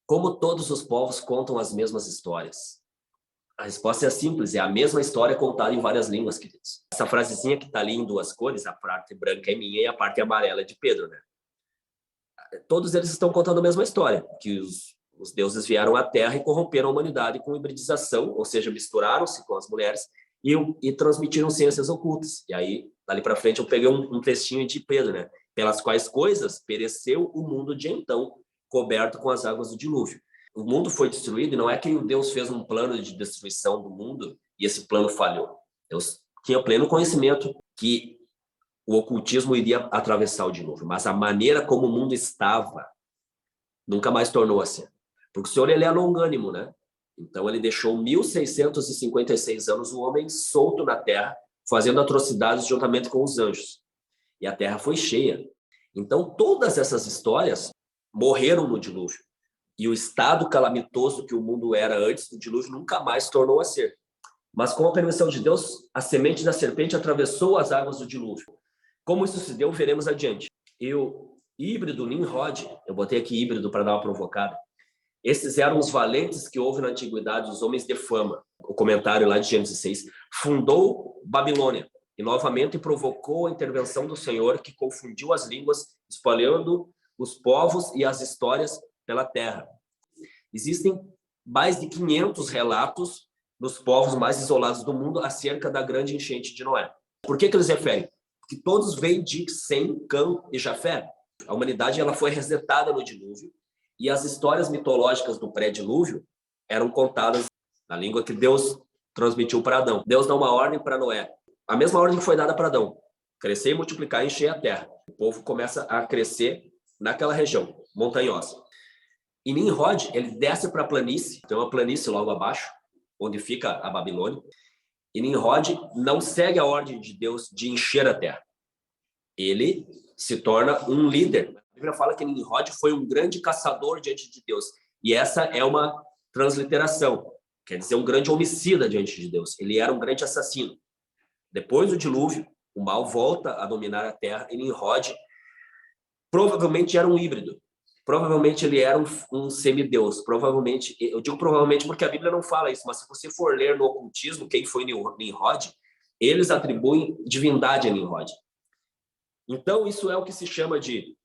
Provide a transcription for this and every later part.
Como todos os povos contam as mesmas histórias? A resposta é simples, é a mesma história contada em várias línguas, queridos. Essa frasezinha que está ali em duas cores, a parte branca é minha e a parte amarela é de Pedro, né? Todos eles estão contando a mesma história, que os deuses vieram à Terra e corromperam a humanidade com hibridização, ou seja, misturaram-se com as mulheres e transmitiram ciências ocultas. E aí, dali para frente, eu peguei um textinho de Pedro, né? Pelas quais coisas pereceu o mundo de então, coberto com as águas do dilúvio. O mundo foi destruído e não é que Deus fez um plano de destruição do mundo e esse plano falhou. Deus tinha pleno conhecimento que o ocultismo iria atravessar o dilúvio, mas a maneira como o mundo estava nunca mais tornou assim. Porque o Senhor, ele é longânimo, né? Então ele deixou 1656 anos o homem solto na terra, fazendo atrocidades juntamente com os anjos. E a terra foi cheia. Então todas essas histórias morreram no dilúvio. E o estado calamitoso que o mundo era antes do dilúvio nunca mais tornou a ser. Mas com a permissão de Deus, a semente da serpente atravessou as águas do dilúvio. Como isso se deu, veremos adiante. E o híbrido Nimrod, eu botei aqui híbrido para dar uma provocada, esses eram os valentes que houve na antiguidade, os homens de fama. O comentário lá de Gênesis 6, fundou Babilônia e novamente provocou a intervenção do Senhor, que confundiu as línguas, espalhando os povos e as histórias pela terra. Existem mais de 500 relatos nos povos mais isolados do mundo acerca da grande enchente de Noé. Por que eles referem? Porque todos vêm de Sem, Cã e Jafé. A humanidade ela foi resetada no dilúvio e as histórias mitológicas do pré-dilúvio eram contadas na língua que Deus transmitiu para Adão. Deus dá uma ordem para Noé, a mesma ordem que foi dada para Adão: crescer e multiplicar e encher a terra. O povo começa a crescer naquela região montanhosa. E Nimrod, ele desce para a planície, tem uma planície logo abaixo, onde fica a Babilônia, e Nimrod não segue a ordem de Deus de encher a terra. Ele se torna um líder. A Bíblia fala que Nimrod foi um grande caçador diante de Deus. E essa é uma transliteração. Quer dizer, um grande homicida diante de Deus. Ele era um grande assassino. Depois do dilúvio, o mal volta a dominar a terra e Nimrod provavelmente era um híbrido. Provavelmente ele era um semideus. Provavelmente, eu digo provavelmente porque a Bíblia não fala isso, mas se você for ler no ocultismo quem foi Nimrod, eles atribuem divindade a Nimrod. Então, isso é o que se chama de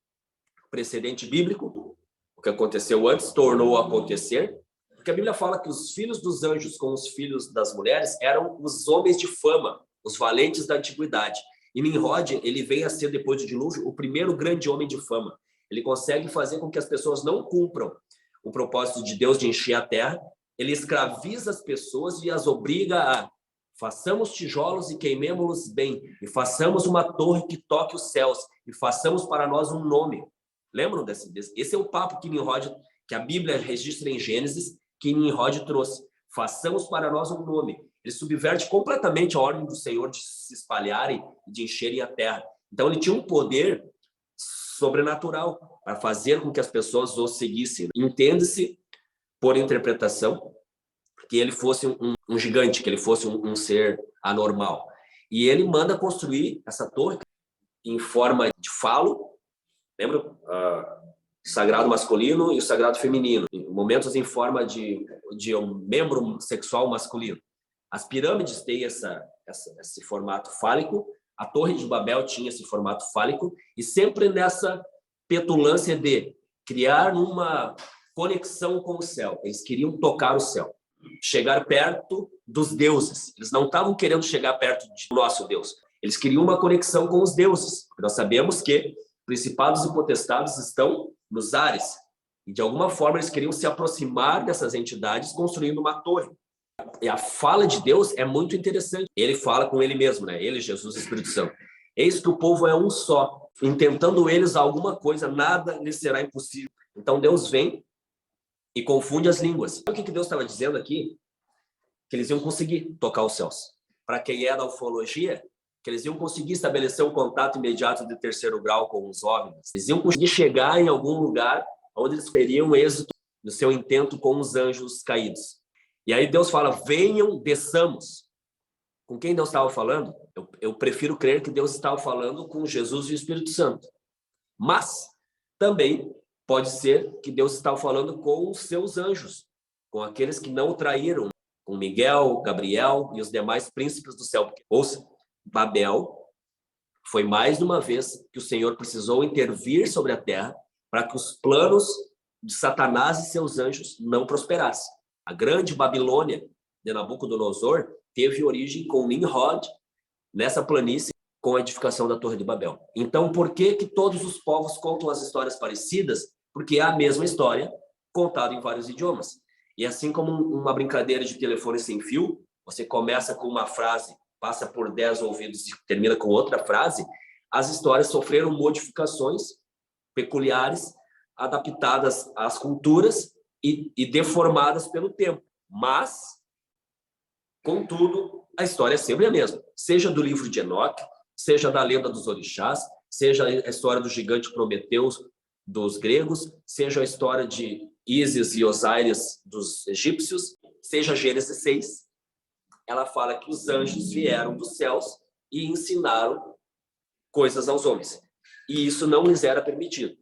precedente bíblico. O que aconteceu antes tornou a acontecer, porque a Bíblia fala que os filhos dos anjos com os filhos das mulheres eram os homens de fama, os valentes da antiguidade. E Nimrod, ele vem a ser, depois do dilúvio, o primeiro grande homem de fama. Ele consegue fazer com que as pessoas não cumpram o propósito de Deus de encher a terra. Ele escraviza as pessoas e as obriga a: façamos tijolos e queimemos-los bem, e façamos uma torre que toque os céus, e façamos para nós um nome. Lembram desse? Esse é o papo que Nimrod, que a Bíblia registra em Gênesis, que Nimrod trouxe. Façamos para nós um nome. Ele subverte completamente a ordem do Senhor de se espalharem e de encherem a terra. Então ele tinha um poder sobrenatural para fazer com que as pessoas o seguissem. Entende-se, por interpretação, que ele fosse um gigante, que ele fosse um ser anormal. E ele manda construir essa torre em forma de falo, lembra? O sagrado masculino e o sagrado feminino, momentos em forma de um membro sexual masculino. As pirâmides têm esse formato fálico, a Torre de Babel tinha esse formato fálico, e sempre nessa petulância de criar uma conexão com o céu. Eles queriam tocar o céu, chegar perto dos deuses. Eles não estavam querendo chegar perto do nosso Deus. Eles queriam uma conexão com os deuses. Nós sabemos que principados e potestades estão nos ares. E, de alguma forma, eles queriam se aproximar dessas entidades construindo uma torre. E a fala de Deus é muito interessante. Ele fala com ele mesmo, né? Ele, Jesus, Espírito Santo. Eis que o povo é um só. Intentando eles alguma coisa, nada lhes será impossível. Então, Deus vem e confunde as línguas. Sabe o que Deus estava dizendo aqui? Que eles iam conseguir tocar os céus. Para quem é da ufologia, que eles iam conseguir estabelecer um contato imediato de terceiro grau com os OVNIs. Eles iam conseguir chegar em algum lugar onde eles teriam êxito no seu intento com os anjos caídos. E aí Deus fala: venham, desçamos. Com quem Deus estava falando? Eu prefiro crer que Deus estava falando com Jesus e o Espírito Santo. Mas também Pode ser que Deus estava falando com os seus anjos, com aqueles que não o traíram, com Miguel, Gabriel e os demais príncipes do céu. Ouça, Babel foi mais de uma vez que o Senhor precisou intervir sobre a terra para que os planos de Satanás e seus anjos não prosperassem. A grande Babilônia de Nabucodonosor teve origem com Nimrod nessa planície com a edificação da Torre de Babel. Então, por que todos os povos contam as histórias parecidas? Porque é a mesma história contada em vários idiomas. E assim como uma brincadeira de telefone sem fio, você começa com uma frase, passa por 10 ouvidos e termina com outra frase, as histórias sofreram modificações peculiares, adaptadas às culturas e deformadas pelo tempo. Mas, contudo, a história é sempre a mesma. Seja do livro de Enoque, seja da lenda dos orixás, seja a história do gigante Prometeu dos gregos, seja a história de Ísis e Osíris dos egípcios, seja Gênesis 6, ela fala que os anjos vieram dos céus e ensinaram coisas aos homens. E isso não lhes era permitido.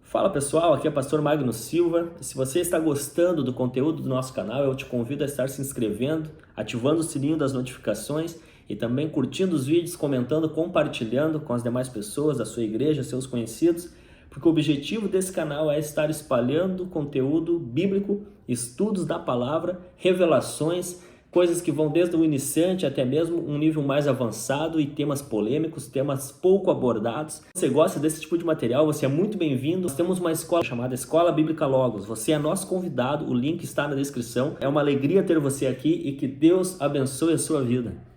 Fala pessoal, aqui é o pastor Magno Silva. Se você está gostando do conteúdo do nosso canal, eu te convido a estar se inscrevendo, ativando o sininho das notificações e também curtindo os vídeos, comentando, compartilhando com as demais pessoas da sua igreja, seus conhecidos, porque o objetivo desse canal é estar espalhando conteúdo bíblico, estudos da palavra, revelações, coisas que vão desde o iniciante até mesmo um nível mais avançado e temas polêmicos, temas pouco abordados. Se você gosta desse tipo de material, você é muito bem-vindo. Nós temos uma escola chamada Escola Bíblica Logos. Você é nosso convidado, o link está na descrição. É uma alegria ter você aqui e que Deus abençoe a sua vida.